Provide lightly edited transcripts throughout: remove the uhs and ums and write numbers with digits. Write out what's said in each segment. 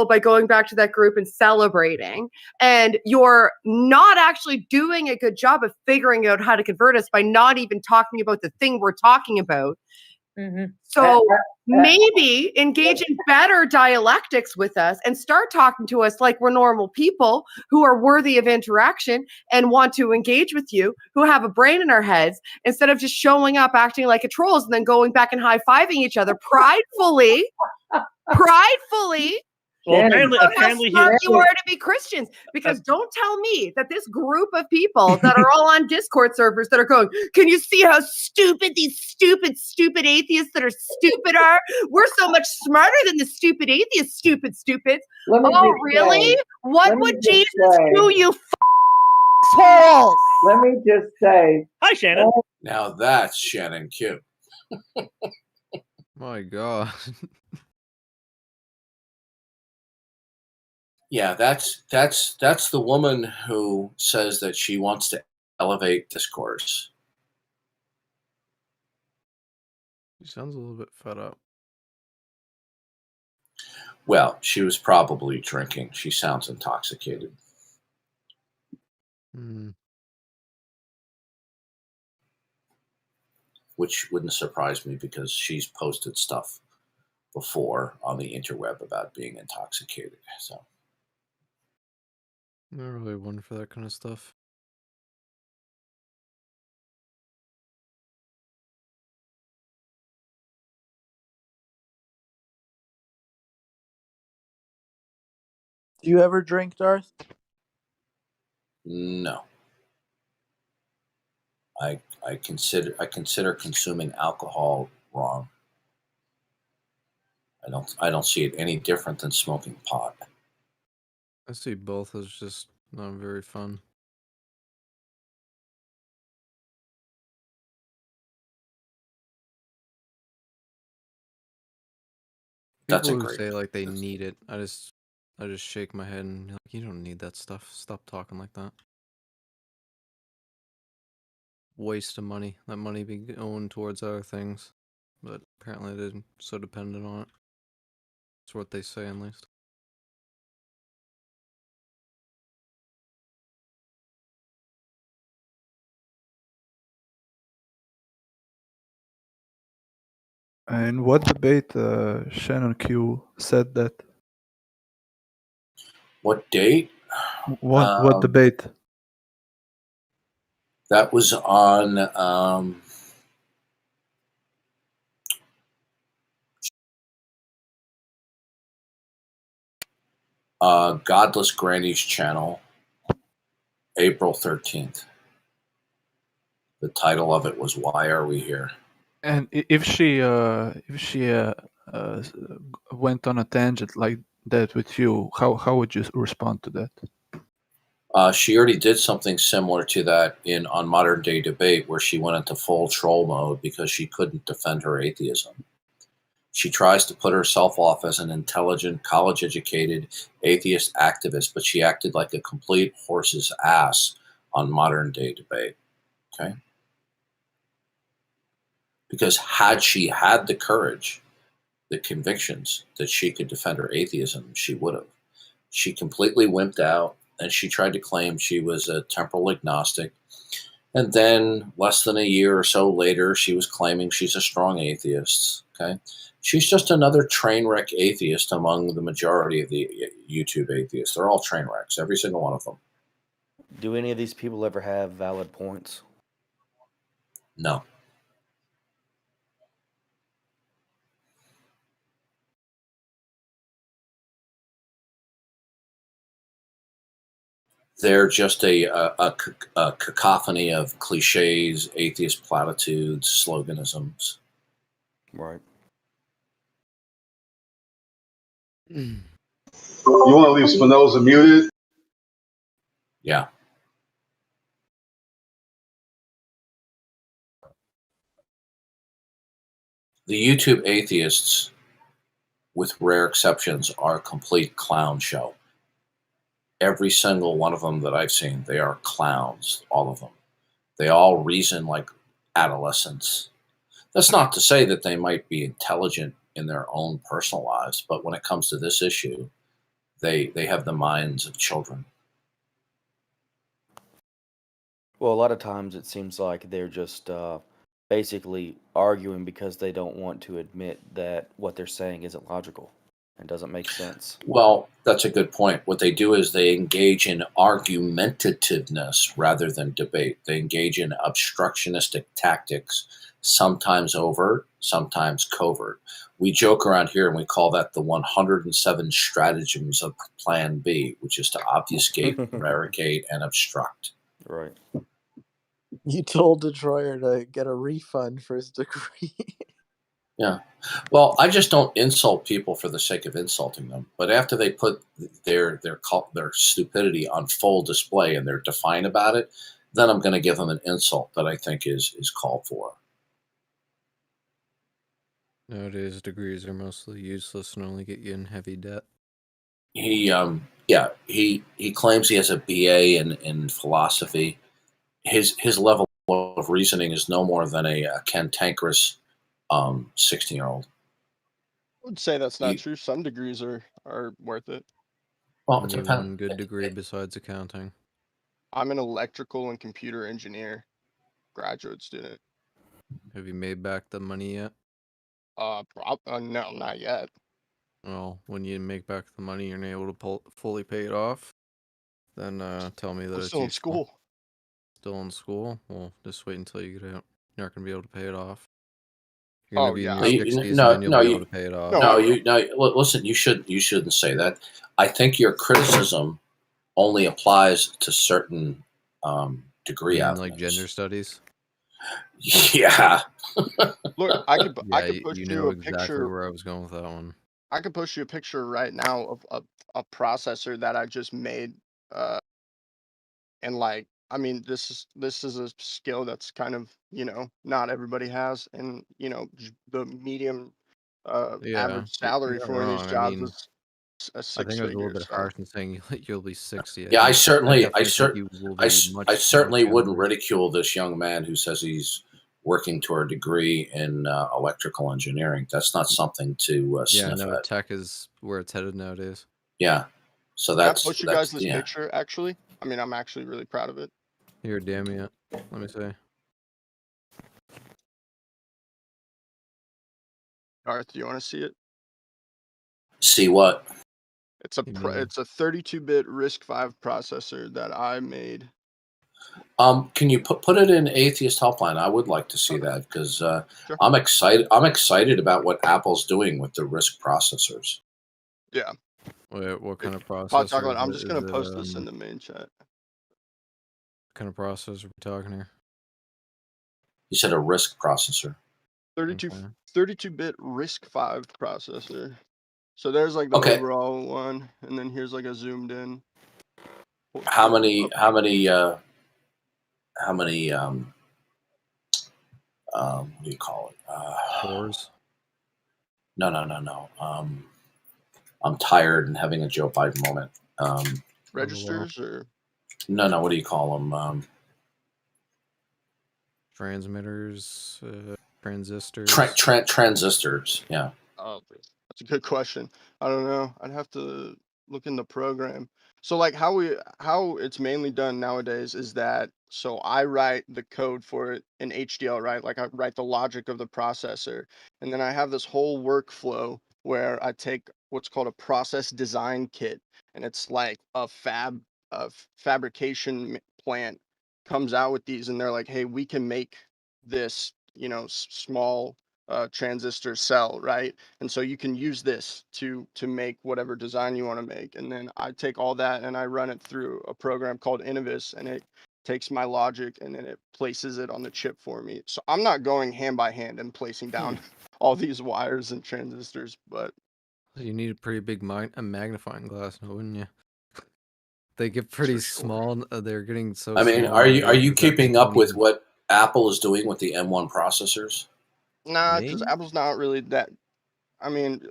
by going back to that group and celebrating, and you're not actually doing a good job of figuring out how to convert us by not even talking about the thing we're talking about. So maybe engage in better dialectics with us and start talking to us like we're normal people who are worthy of interaction and want to engage with you, who have a brain in our heads, instead of just showing up acting like a trolls and then going back and high-fiving each other pridefully. Well, apparently how smart you are to be Christians, because don't tell me that this group of people that are all on Discord servers that are going, can you see how stupid these stupid atheists that are stupid are? We're so much smarter than the stupid atheists, stupids. Oh, really? What would Jesus do, you assholes? Let me just say. Hi, Shannon. Now that's Shannon Q. My God. Yeah, that's the woman who says that she wants to elevate discourse. She sounds a little bit fed up. Well, she was probably drinking. She sounds intoxicated. Which wouldn't surprise me, because she's posted stuff before on the interweb about being intoxicated. So. Not really one for that kind of stuff. Do you ever drink, Darth? No. I consider consuming alcohol wrong. I don't see it any different than smoking pot. I see both as just not very fun. People who say like they need it, I just shake my head and like, you don't need that stuff. Stop talking like that. Waste of money. Let money be going towards other things, but apparently they're so dependent on it. That's what they say, at least. In what debate Shannon Q said that? What date? What debate? That was on Godless Granny's channel, April 13th. The title of it was "Why Are We Here?" And if she went on a tangent like that with you, how would you respond to that? She already did something similar to that on Modern Day Debate, where she went into full troll mode because she couldn't defend her atheism. She tries to put herself off as an intelligent, college-educated atheist activist, but she acted like a complete horse's ass on Modern Day Debate. Okay? Because had she had the courage, the convictions that she could defend her atheism, she would have. She completely wimped out, and she tried to claim she was a temporal agnostic. And then less than a year or so later, she was claiming she's a strong atheist. Okay? She's just another train wreck atheist among the majority of the YouTube atheists. They're all train wrecks, every single one of them. Do any of these people ever have valid points? No. They're just a cacophony of cliches, atheist platitudes, sloganisms. Right. You want to leave Spinoza muted? Yeah. The YouTube atheists, with rare exceptions, are a complete clown show. Every single one of them that I've seen, they are clowns, all of them. They all reason like adolescents. That's not to say that they might be intelligent in their own personal lives, but when it comes to this issue, they have the minds of children. Well, a lot of times it seems like they're just basically arguing because they don't want to admit that what they're saying isn't logical and doesn't make sense. Well, that's a good point. What they do is they engage in argumentativeness rather than debate. They engage in obstructionistic tactics, sometimes overt, sometimes covert. We joke around here and we call that the 107 stratagems of Plan B, which is to obfuscate, prevaricate, and obstruct. Right. You told Detroyer to get a refund for his degree. Yeah. Well, I just don't insult people for the sake of insulting them. But after they put their stupidity on full display and they're defiant about it, then I'm going to give them an insult that I think is called for. Nowadays, degrees are mostly useless and only get you in heavy debt. He claims he has a BA in philosophy. His level of reasoning is no more than a cantankerous 16-year-old. I would say that's not true. Some degrees are worth it. Well, Only one good degree besides accounting. I'm an electrical and computer engineer graduate student. Have you made back the money yet? No, not yet. Well, when you make back the money, you're not able to fully pay it off. Then tell me that it's still in school. Still in school? Well, just wait until you get out. You're not gonna be able to pay it off. You're gonna be in your 60s and then you'll be able to pay it off. Listen, you shouldn't say that. I think your criticism only applies to certain degree You mean applicants. like gender studies? Yeah. Look, I could push you you know a exactly picture. where I was going with that one. I could push you a picture right now of a processor that I just made, and like, I mean, this is a skill that's kind of, not everybody has, and the medium average salary for these jobs is a I six think I was a little figure. bit harsh in saying you'll be 60. Yeah, I certainly much wouldn't younger. ridicule this young man who says he's working toward a degree in electrical engineering. That's not something to sniff no, at. tech is where it's headed nowadays. Yeah, so Can I post you guys this picture? Actually, I mean, I'm actually really proud of it. Here, damn it. Let me see. Darth, do you want to see it? See what? It's a 32-bit RISC-V processor that I made. Can you put it in Atheist Helpline? I would like to see that because sure. I'm excited about what Apple's doing with the RISC processors. Yeah. Wait, what kind of processor? I'm just gonna post this in the main chat. What kind of processor are we talking here? You said a RISC processor. 32-bit RISC-V processor. So there's like the overall one, and then here's like a zoomed in. How many what do you call it? Cores? No. I'm tired and having a Joe Biden moment. Registers or? No. What do you call them? Transmitters, transistors. Transistors. Yeah. Oh, that's a good question. I don't know. I'd have to look in the program. So like how it's mainly done nowadays is that, so I write the code for it in HDL, right? Like I write the logic of the processor, and then I have this whole workflow where I take what's called a process design kit, and it's like a fabrication plant comes out with these, and they're like, hey, we can make this, small transistor cell, right? And so you can use this to make whatever design you want to make. And then I take all that and I run it through a program called Innovis, and it takes my logic and then it places it on the chip for me. So I'm not going hand by hand and placing down all these wires and transistors, but you need a pretty big magnifying glass, wouldn't you? They get pretty small. They're getting so. I mean, small are you keeping up with what Apple is doing with the M1 processors? Nah, because Apple's not really that. I mean,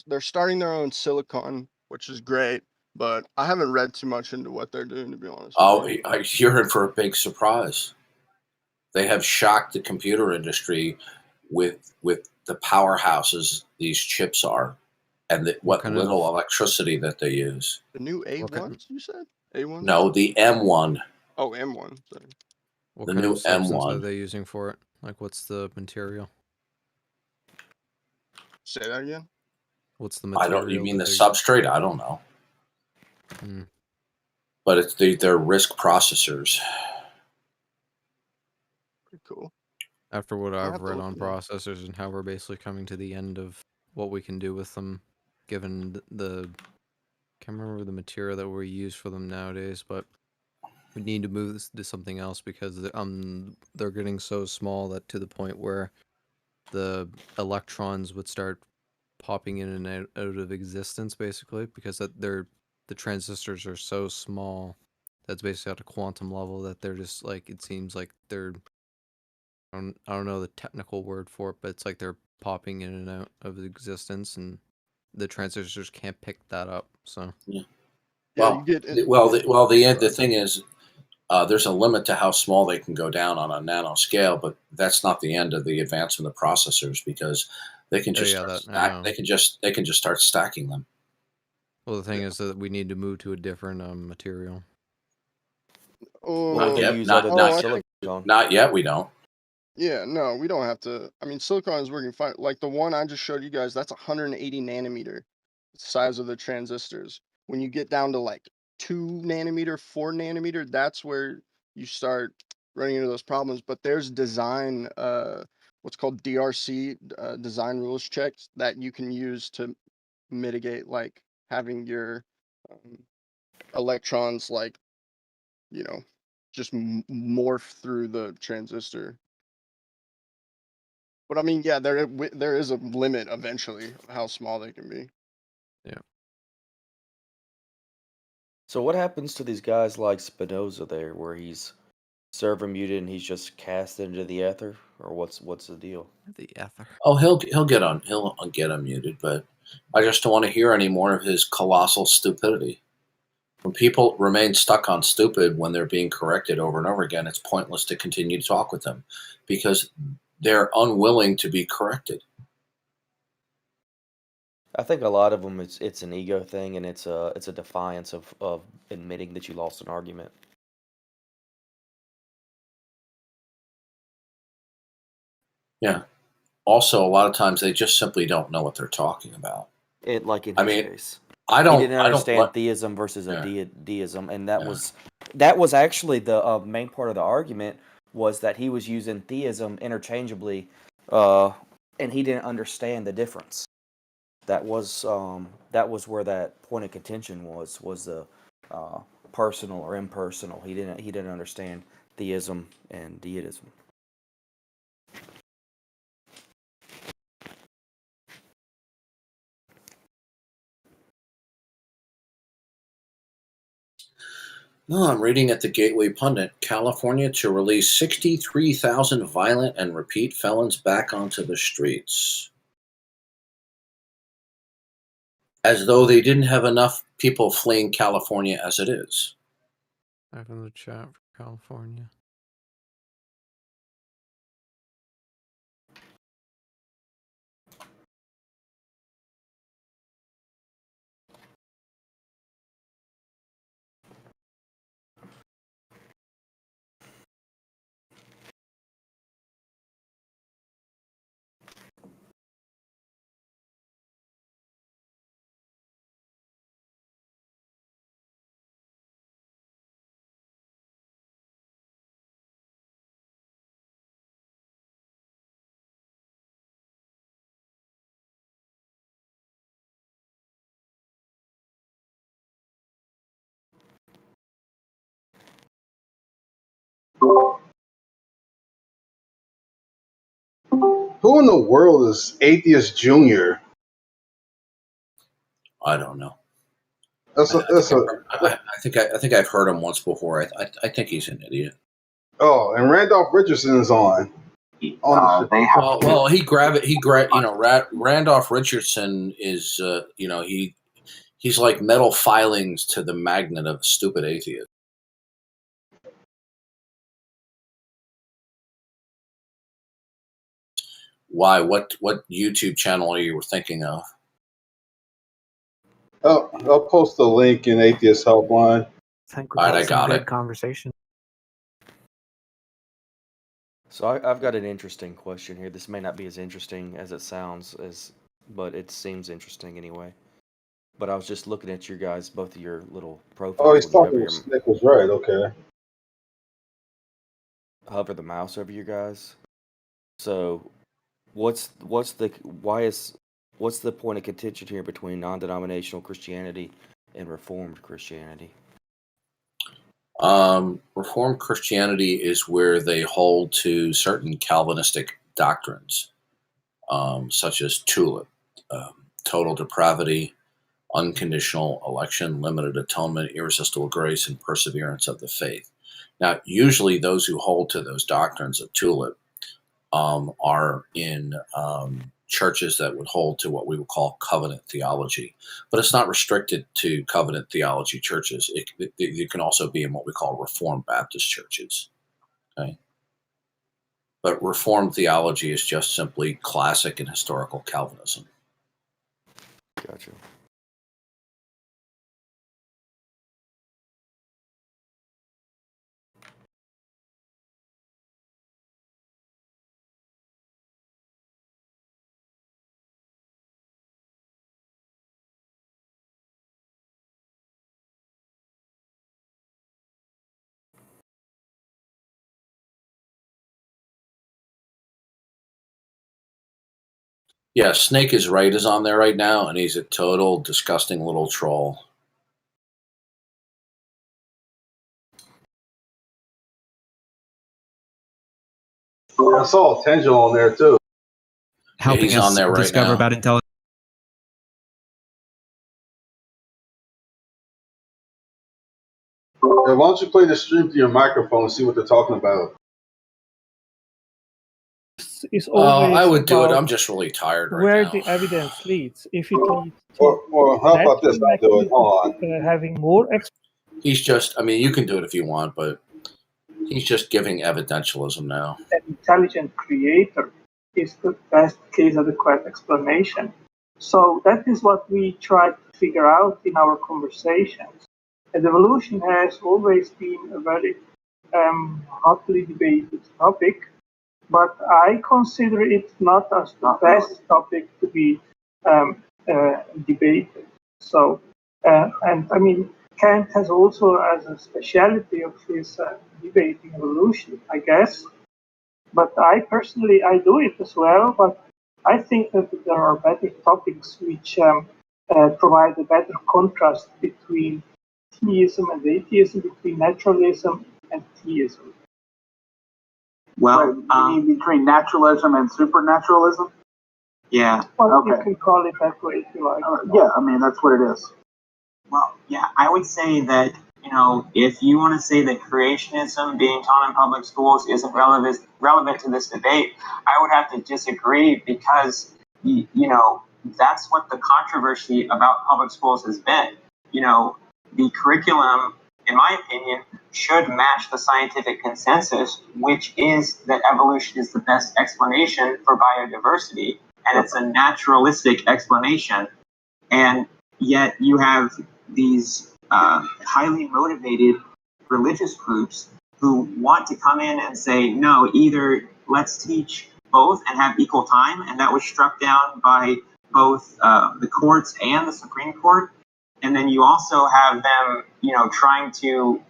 they're starting their own silicon, which is great, but I haven't read too much into what they're doing, to be honest. Oh, you're in for a big surprise. They have shocked the computer industry with the powerhouses these chips are. and what little electricity that they use. The new A1s, you said? A1s? No, the M1. Oh, M1. Sorry. What The kind new of substance M1. are they using for it? Like, what's the material? Say that again? What's the material? You mean the substrate? I don't know. But it's they're RISC processors. Pretty cool. After what I've read on processors and how we're basically coming to the end of what we can do with them, given the can't remember the material that we use for them nowadays, but we need to move this to something else because they're getting so small that to the point where the electrons would start popping in and out of existence, basically, because the transistors are so small that's basically at a quantum level that they're just like, it seems like they're, I don't know the technical word for it, but it's like they're popping in and out of existence, and the transistors can't pick that up. So Yeah, well, you get the thing is, there's a limit to how small they can go down on a nano scale, but that's not the end of the advancement of processors because they can just they can just start stacking them. Well, the thing is that we need to move to a different material. Oh, not yet. We don't. Yeah, no, we don't have to. I mean, silicon is working fine. Like the one I just showed you guys, that's 180 nanometer size of the transistors. When you get down to like 2 nanometer, 4 nanometer, that's where you start running into those problems. But there's design, what's called DRC, design rules checks that you can use to mitigate like having your electrons like, just morph through the transistor. But I mean, yeah, there is a limit eventually of how small they can be. Yeah. So what happens to these guys like Spinoza there, where he's server muted and he's just cast into the ether, or what's the deal? The ether. Oh, he'll get unmuted, but I just don't want to hear any more of his colossal stupidity. When people remain stuck on stupid when they're being corrected over and over again, it's pointless to continue to talk with them because they're unwilling to be corrected. I think a lot of them it's an ego thing, and it's a defiance of admitting that you lost an argument. Yeah. Also, a lot of times they just simply don't know what they're talking about. Like in his case, he didn't understand theism versus a deism, and that was actually the main part of the argument, was that he was using theism interchangeably, and he didn't understand the difference. That was where that point of contention was the personal or impersonal. He didn't understand theism and deism. No, I'm reading at the Gateway Pundit, California to release 63,000 violent and repeat felons back onto the streets. As though they didn't have enough people fleeing California as it is. I have in the chat for California. Who in the world is Atheist Junior? I don't know. I think I've heard him once before. I think he's an idiot. Oh, and Randolph Richardson is on. Randolph Richardson is he's like metal filings to the magnet of stupid atheist. Why? What YouTube channel are you thinking of? I'll post the link in Atheist Helpline. I think All right, we've I had some got good it. conversation. So I've got an interesting question here. This may not be as interesting as it sounds, but it seems interesting anyway. But I was just looking at your guys, both of your little profiles. Oh, he's when you talking with Snick was right. Okay. hover the mouse over you guys. So, what's the point of contention here between non-denominational Christianity and Reformed Christianity? Reformed Christianity is where they hold to certain Calvinistic doctrines, such as tulip, total depravity, unconditional election, limited atonement, irresistible grace, and perseverance of the faith. Now, usually those who hold to those doctrines of tulip are in churches that would hold to what we would call covenant theology. But it's not restricted to covenant theology churches. It can also be in what we call Reformed Baptist churches. Okay? But Reformed theology is just simply classic and historical Calvinism. Gotcha. Yeah, Snake is right is on there right now, and he's a total disgusting little troll. I saw Tangel on there too. Helping he's us on there right discover now. about intelligence. Yeah, why don't you play the stream through your microphone and see what they're talking about? Is always I would do it. about I'm just really tired right where now. the evidence leads. If it leads Or how about this? I'll do it. Hold on. having more He's just, I mean, you can do it if you want, but he's just giving evidentialism now. An intelligent creator is the best case adequate explanation. So that is what we try to figure out in our conversations. And evolution has always been a very hotly debated topic, but I consider it not as the best topic to be debated. So, and I mean, Kant has also as a speciality of his debating evolution, I guess. But I personally, I do it as well, but I think that there are better topics which provide a better contrast between theism and atheism, between naturalism and theism. Well, you mean between naturalism and supernaturalism? Yeah. Well, you can call it that way if you like. Yeah, I mean, that's what it is. Well, yeah, I would say that, you know, if you want to say that creationism being taught in public schools isn't relevant to this debate, I would have to disagree because, you know, that's what the controversy about public schools has been. You know, the curriculum, in my opinion, should match the scientific consensus, which is that evolution is the best explanation for biodiversity, and it's a naturalistic explanation. And yet you have these highly motivated religious groups who want to come in and say, no, either let's teach both and have equal time, and that was struck down by both the courts and the Supreme Court. And then you also have them, you know, trying to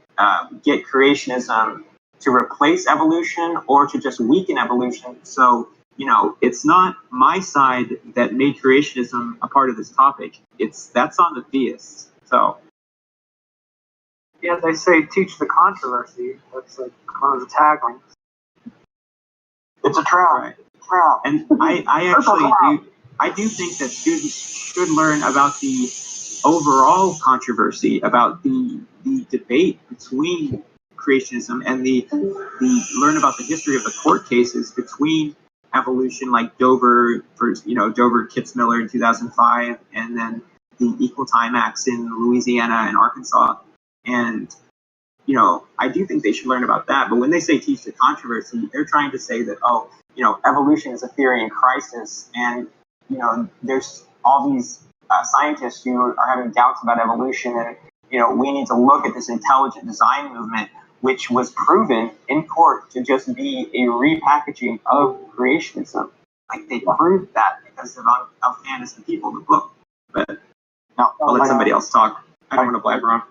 get creationism to replace evolution or to just weaken evolution. So, you know, it's not my side that made creationism a part of this topic. That's on the theists. So, yeah, they say teach the controversy. That's like one of the taglines. It's a trap. Right. Trap. And I do think that students should learn about the overall controversy, about the debate between creationism and the learn about the history of the court cases between evolution, like Dover Kitzmiller in 2005, and then the Equal Time Acts in Louisiana and Arkansas. And, you know, I do think they should learn about that. But when they say teach the controversy, they're trying to say that, oh, you know, evolution is a theory in crisis, and, you know, there's all these scientists who are having doubts about evolution, and we need to look at this intelligent design movement, which was proven in court to just be a repackaging of creationism. Like, they proved that because of Alphanus and People, the book. But no, I'll let somebody else talk. I don't want to blabber on.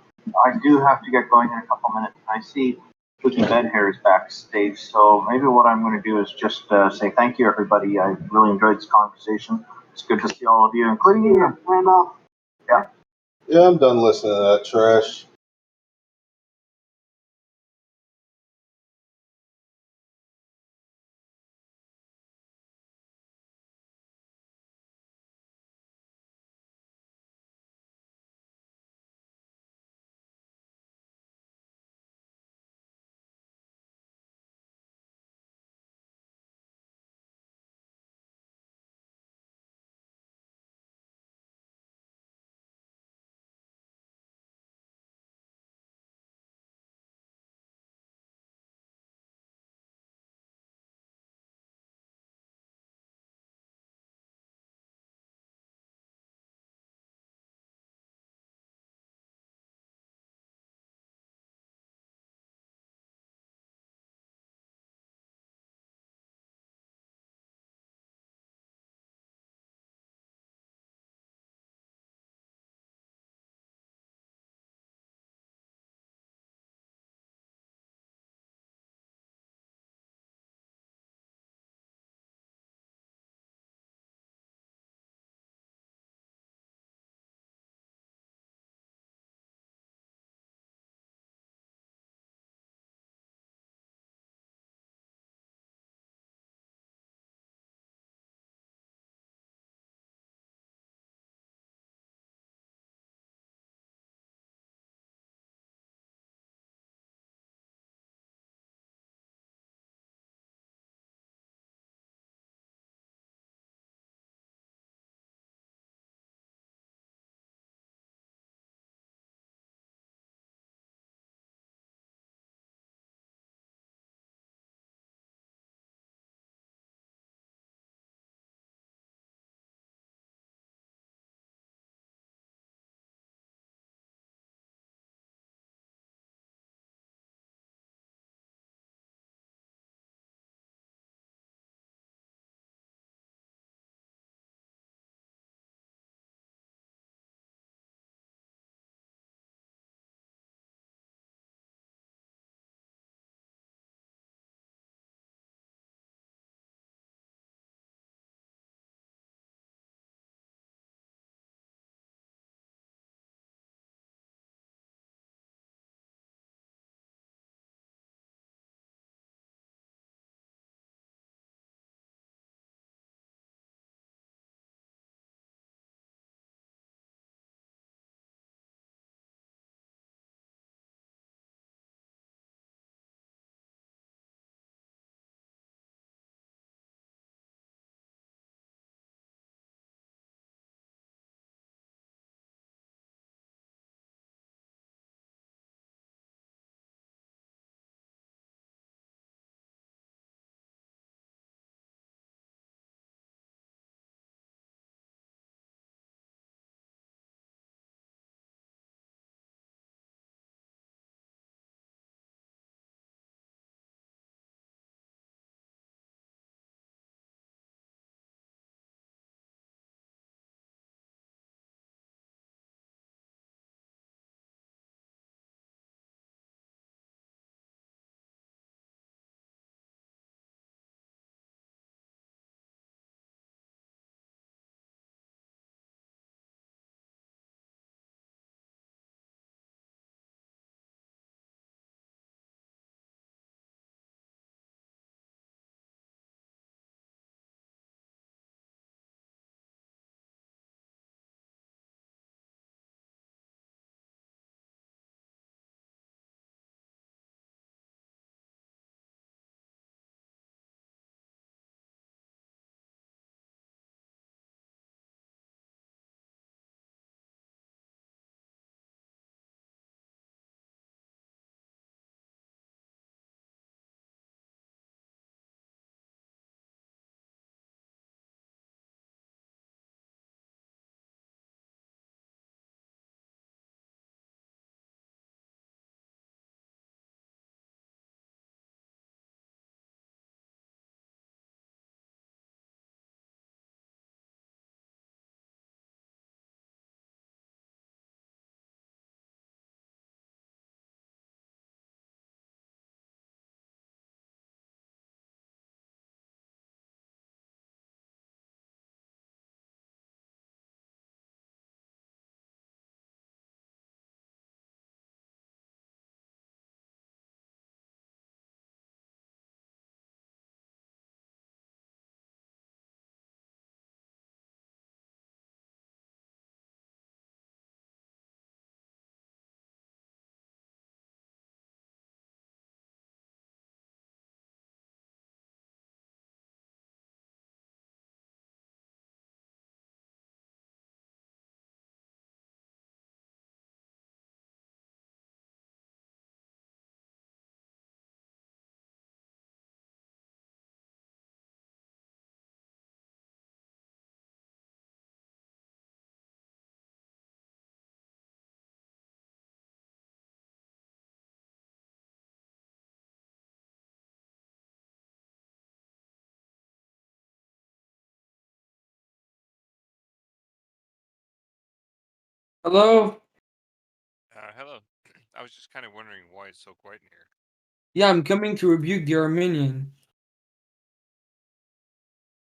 I do have to get going in a couple minutes. I see Cookie Ben here is backstage, so maybe what I'm going to do is just say thank you, everybody. I really enjoyed this conversation. It's good to see all of you, including you, Randolph. Yeah. Yeah, I'm done listening to that trash. Hello? Hello. I was just kind of wondering why it's so quiet in here. Yeah, I'm coming to rebuke the Armenian.